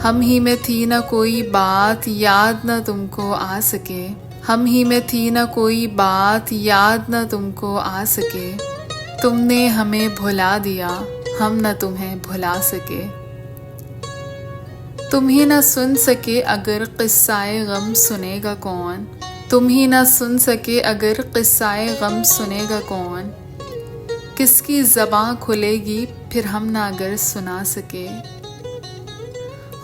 ہم ہی میں تھی نہ کوئی بات یاد نہ تم کو آ سکے، ہم ہی میں تھی نہ کوئی بات یاد نہ تم کو آ سکے، تم نے ہمیں بھلا دیا ہم نہ تمہیں بھلا سکے۔ تم ہی نہ سن سکے اگر قصہ غم سنے گا کون، تم ہی نہ سن سکے اگر قصہ غم سنے گا کون، کس کی زباں کھلے گی پھر ہم نہ اگر سنا سکے۔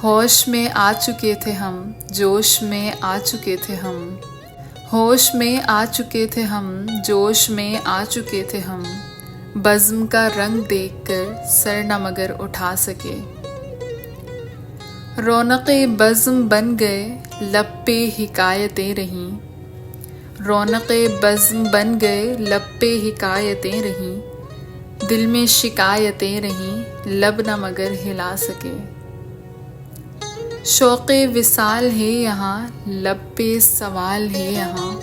ہوش میں آ چکے تھے ہم، جوش میں آ چکے تھے ہم، ہوش میں آ چکے تھے ہم، جوش میں آ چکے تھے ہم، بزم کا رنگ دیکھ کر سر نہ مگر اٹھا سکے۔ رونق بزم بن گئے لب پہ حکایتیں رہیں، رونق بزم بن گئے لب پہ حکایتیں رہیں، دل میں شکایتیں رہیں لب نہ مگر ہلا سکے۔ شوق وصال ہے یہاں لب پہ سوال ہے یہاں،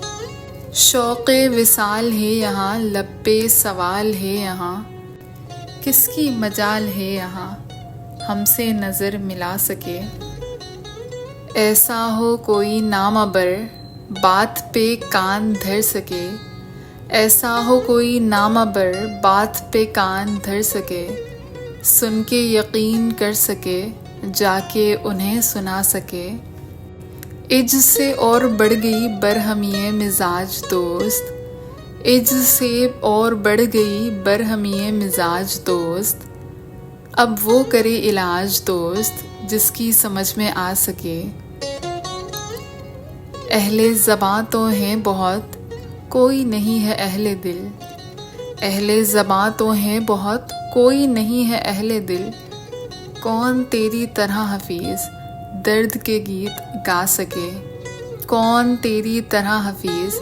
شوق وصال ہے یہاں لب پہ سوال ہے یہاں، کس کی مجال ہے یہاں ہم سے نظر ملا سکے۔ ایسا ہو کوئی نامبر بات پہ کان دھر سکے، ایسا ہو کوئی نامبر بات پہ کان دھر سکے، سن کے یقین کر سکے جا کے انہیں سنا سکے۔ عجز سے اور بڑھ گئی برہمی مزاج دوست، عجز سے اور بڑھ گئی برہمی مزاج دوست، اب وہ کرے علاج دوست جس کی سمجھ میں آ سکے۔ اہل زباں تو ہیں بہت کوئی نہیں ہے اہل دل، اہل زباں تو ہیں بہت کوئی نہیں ہے اہل دل، کون تیری طرح حفیظ درد کے گیت گا سکے، کون تیری طرح حفیظ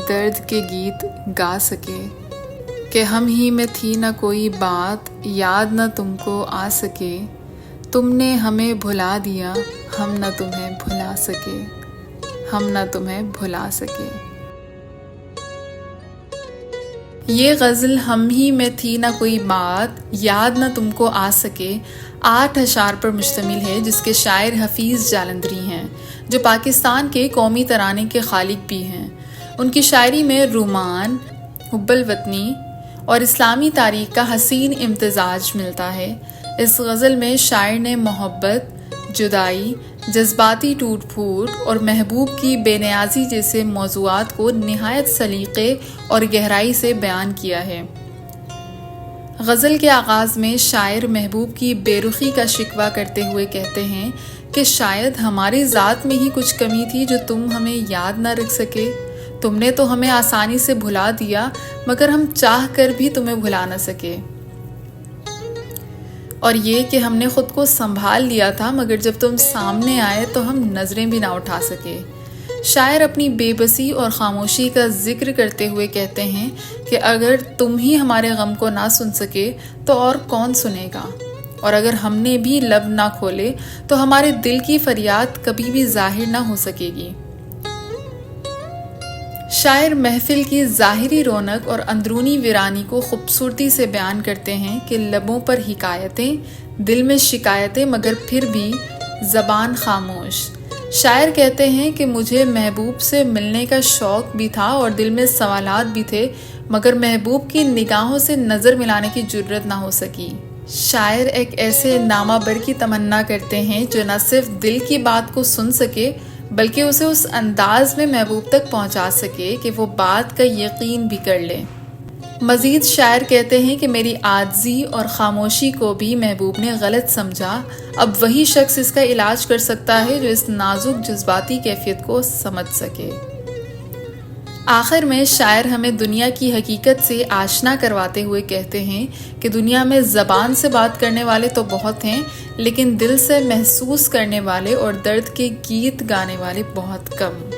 درد کے گیت گا سکے۔ کہ ہم ہی میں تھی نہ کوئی بات یاد نہ تم کو آ سکے، تم نے ہمیں بھلا دیا ہم نہ تمہیں بھلا سکے، ہم نہ تمہیں بھلا سکے۔ یہ غزل ہم ہی میں تھی نہ کوئی بات یاد نہ تم کو آ سکے 8 اشعار پر مشتمل ہے، جس کے شاعر حفیظ جالندھری ہیں جو پاکستان کے قومی ترانے کے خالق بھی ہیں۔ ان کی شاعری میں رومان، حب الوطنی اور اسلامی تاریخ کا حسین امتزاج ملتا ہے۔ اس غزل میں شاعر نے محبت، جدائی، جذباتی ٹوٹ پھوٹ اور محبوب کی بے نیازی جیسے موضوعات کو نہایت سلیقے اور گہرائی سے بیان کیا ہے۔ غزل کے آغاز میں شاعر محبوب کی بے رخی کا شکوہ کرتے ہوئے کہتے ہیں کہ شاید ہماری ذات میں ہی کچھ کمی تھی جو تم ہمیں یاد نہ رکھ سکے، تم نے تو ہمیں آسانی سے بھلا دیا مگر ہم چاہ کر بھی تمہیں بھلا نہ سکے، اور یہ کہ ہم نے خود کو سنبھال لیا تھا مگر جب تم سامنے آئے تو ہم نظریں بھی نہ اٹھا سکے۔ شاعر اپنی بے بسی اور خاموشی کا ذکر کرتے ہوئے کہتے ہیں کہ اگر تم ہی ہمارے غم کو نہ سن سکے تو اور کون سنے گا، اور اگر ہم نے بھی لب نہ کھولے تو ہمارے دل کی فریاد کبھی بھی ظاہر نہ ہو سکے گی۔ شاعر محفل کی ظاہری رونق اور اندرونی ویرانی کو خوبصورتی سے بیان کرتے ہیں کہ لبوں پر حکایتیں، دل میں شکایتیں مگر پھر بھی زبان خاموش۔ شاعر کہتے ہیں کہ مجھے محبوب سے ملنے کا شوق بھی تھا اور دل میں سوالات بھی تھے مگر محبوب کی نگاہوں سے نظر ملانے کی جرت نہ ہو سکی۔ شاعر ایک ایسے نامہ بر کی تمنا کرتے ہیں جو نہ صرف دل کی بات کو سن سکے بلکہ اسے اس انداز میں محبوب تک پہنچا سکے کہ وہ بات کا یقین بھی کر لے۔ مزید شاعر کہتے ہیں کہ میری عاجزی اور خاموشی کو بھی محبوب نے غلط سمجھا، اب وہی شخص اس کا علاج کر سکتا ہے جو اس نازک جذباتی کیفیت کو سمجھ سکے۔ آخر میں شاعر ہمیں دنیا کی حقیقت سے آشنا کرواتے ہوئے کہتے ہیں کہ دنیا میں زبان سے بات کرنے والے تو بہت ہیں لیکن دل سے محسوس کرنے والے اور درد کے گیت گانے والے بہت کم۔